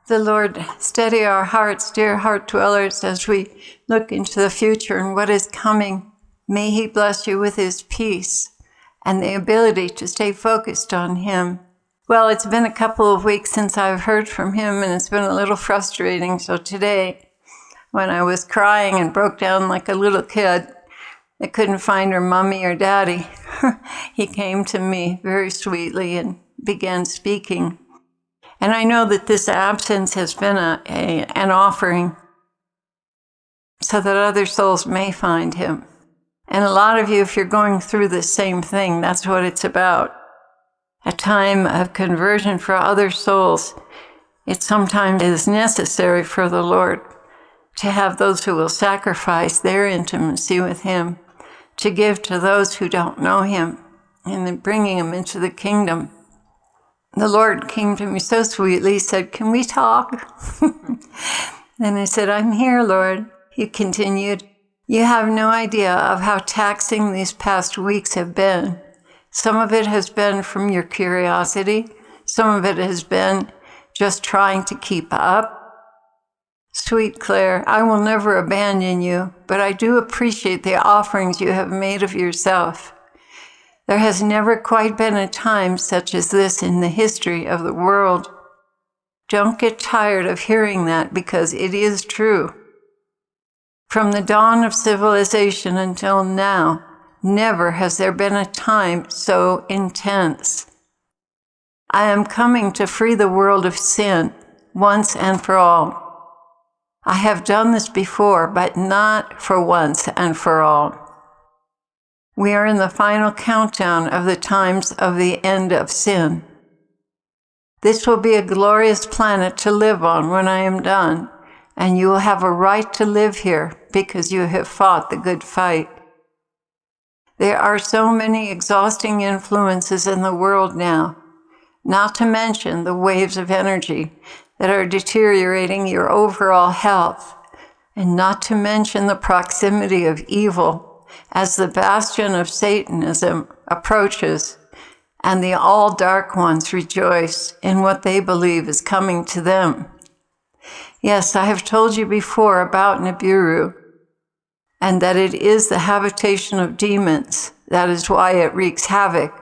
The Lord steady our hearts, dear heart dwellers, as we look into the future and what is coming. May He bless you with His peace and the ability to stay focused on Him. Well, it's been a couple of weeks since I've heard from Him, and it's been a little frustrating. So today, when I was crying and broke down like a little kid that couldn't find her mommy or daddy, He came to me very sweetly and began speaking. And I know that this absence has been an offering so that other souls may find Him. And a lot of you, if you're going through the same thing, that's what it's about. A time of conversion for other souls. It sometimes is necessary for the Lord to have those who will sacrifice their intimacy with Him, to give to those who don't know Him, and then bringing them into the kingdom. The Lord came to me so sweetly. He said, "Can we talk?" And I said, "I'm here, Lord." He continued, "You have no idea of how taxing these past weeks have been. Some of it has been from your curiosity. Some of it has been just trying to keep up. Sweet Claire, I will never abandon you, but I do appreciate the offerings you have made of yourself. There has never quite been a time such as this in the history of the world. Don't get tired of hearing that, because it is true. From the dawn of civilization until now, never has there been a time so intense. I am coming to free the world of sin once and for all. I have done this before, but not for once and for all. We are in the final countdown of the times of the end of sin. This will be a glorious planet to live on when I am done, and you will have a right to live here because you have fought the good fight. There are so many exhausting influences in the world now, not to mention the waves of energy that are deteriorating your overall health, and not to mention the proximity of evil as the bastion of Satanism approaches, and the all-dark ones rejoice in what they believe is coming to them. Yes, I have told you before about Nibiru, and that it is the habitation of demons. That is why it wreaks havoc.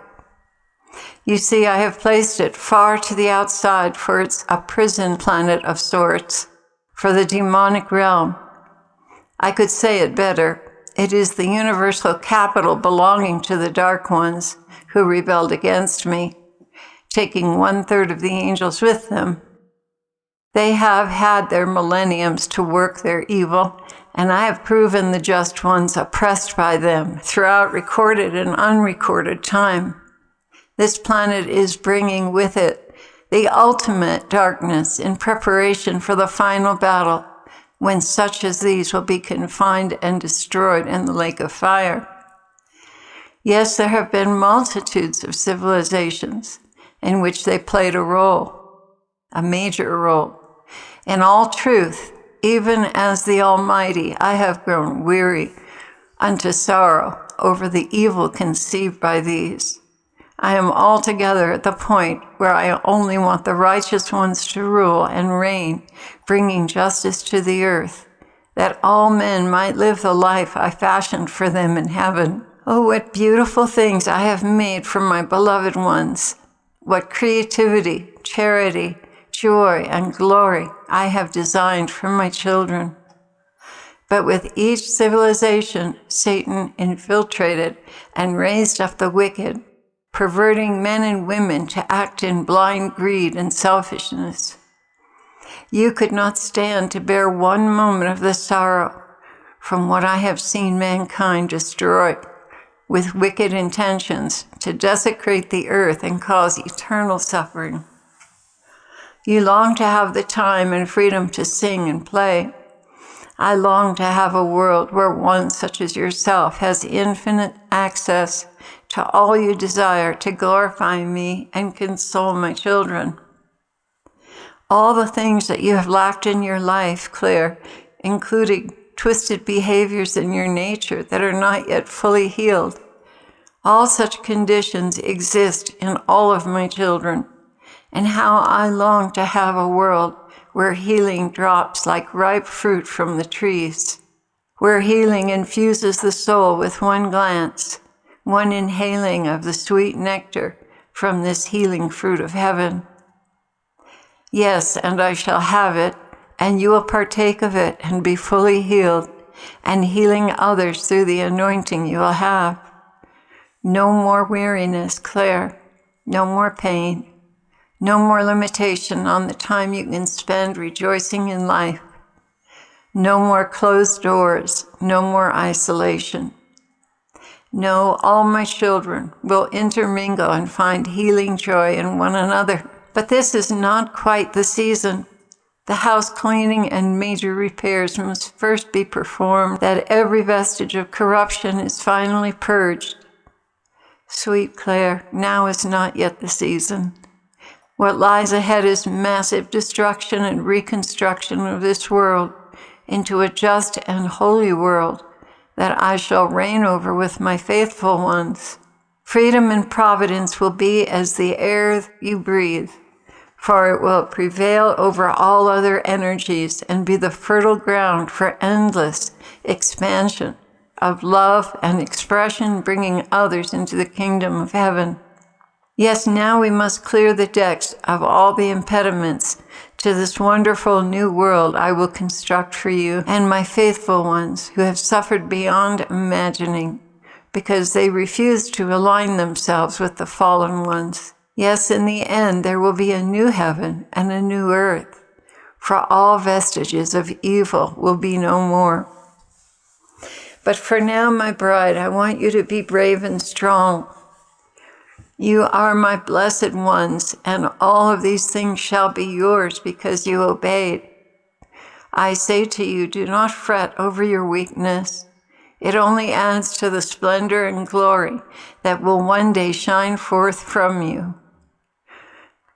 You see, I have placed it far to the outside, for it's a prison planet of sorts for the demonic realm. I could say it better. It is the universal capital belonging to the dark ones who rebelled against me, taking 1/3 of the angels with them. They have had their millenniums to work their evil, and I have proven the just ones oppressed by them throughout recorded and unrecorded time. This planet is bringing with it the ultimate darkness in preparation for the final battle, when such as these will be confined and destroyed in the lake of fire. Yes, there have been multitudes of civilizations in which they played a role, a major role. In all truth, even as the Almighty, I have grown weary unto sorrow over the evil conceived by these. I am altogether at the point where I only want the righteous ones to rule and reign, bringing justice to the earth, that all men might live the life I fashioned for them in heaven. Oh, what beautiful things I have made for my beloved ones. What creativity, charity, joy, and glory I have designed for my children. But with each civilization, Satan infiltrated and raised up the wicked, perverting men and women to act in blind greed and selfishness. You could not stand to bear one moment of the sorrow from what I have seen mankind destroy with wicked intentions to desecrate the earth and cause eternal suffering. You long to have the time and freedom to sing and play. I long to have a world where one such as yourself has infinite access to all you desire to glorify me and console my children. All the things that you have lacked in your life, Claire, including twisted behaviors in your nature that are not yet fully healed, all such conditions exist in all of my children, and how I long to have a world where healing drops like ripe fruit from the trees, where healing infuses the soul with one glance, one inhaling of the sweet nectar from this healing fruit of heaven. Yes, and I shall have it, and you will partake of it and be fully healed, and healing others through the anointing you will have. No more weariness, Claire. No more pain. No more limitation on the time you can spend rejoicing in life. No more closed doors. No more isolation. No, all my children will intermingle and find healing joy in one another. But this is not quite the season. The house cleaning and major repairs must first be performed, that every vestige of corruption is finally purged. Sweet Claire, now is not yet the season. What lies ahead is massive destruction and reconstruction of this world into a just and holy world that I shall reign over with my faithful ones. Freedom and providence will be as the air you breathe, for it will prevail over all other energies and be the fertile ground for endless expansion of love and expression, bringing others into the kingdom of heaven. Yes, now we must clear the decks of all the impediments to this wonderful new world I will construct for you and my faithful ones who have suffered beyond imagining because they refuse to align themselves with the fallen ones. Yes, in the end, there will be a new heaven and a new earth, for all vestiges of evil will be no more. But for now, my bride, I want you to be brave and strong. You are my blessed ones, and all of these things shall be yours because you obeyed. I say to you, do not fret over your weakness. It only adds to the splendor and glory that will one day shine forth from you.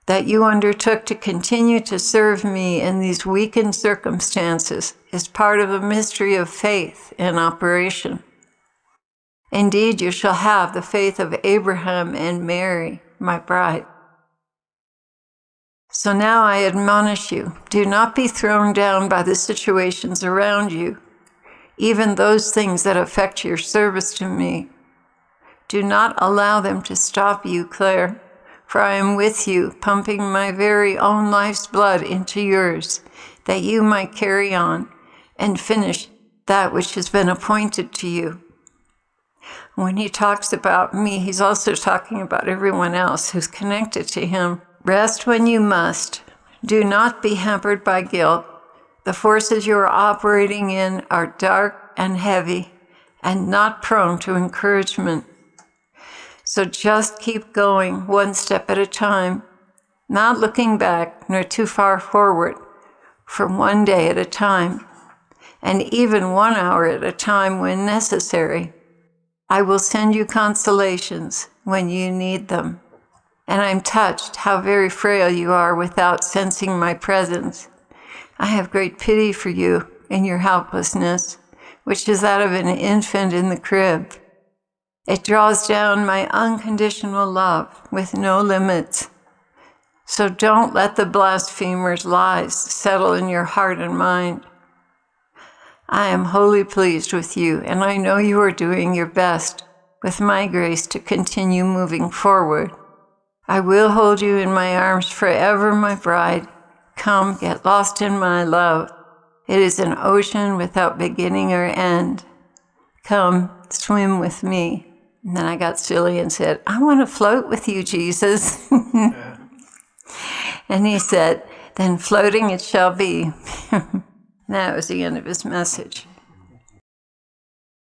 That you undertook to continue to serve me in these weakened circumstances is part of a mystery of faith in operation. Indeed, you shall have the faith of Abraham and Mary, my bride. So now I admonish you, do not be thrown down by the situations around you, even those things that affect your service to me. Do not allow them to stop you, Claire, for I am with you, pumping my very own life's blood into yours, that you might carry on and finish that which has been appointed to you. When he talks about me, he's also talking about everyone else who's connected to him. Rest when you must. Do not be hampered by guilt. The forces you are operating in are dark and heavy and not prone to encouragement. So just keep going one step at a time, not looking back nor too far forward, for one day at a time, and even 1 hour at a time when necessary. I will send you consolations when you need them. And I'm touched how very frail you are without sensing my presence. I have great pity for you in your helplessness, which is that of an infant in the crib. It draws down my unconditional love with no limits. So don't let the blasphemer's lies settle in your heart and mind. I am wholly pleased with you, and I know you are doing your best with my grace to continue moving forward. I will hold you in my arms forever, my bride. Come, get lost in my love. It is an ocean without beginning or end. Come, swim with me. And then I got silly and said, I want to float with you, Jesus. And he said, then floating it shall be. That was the end of his message.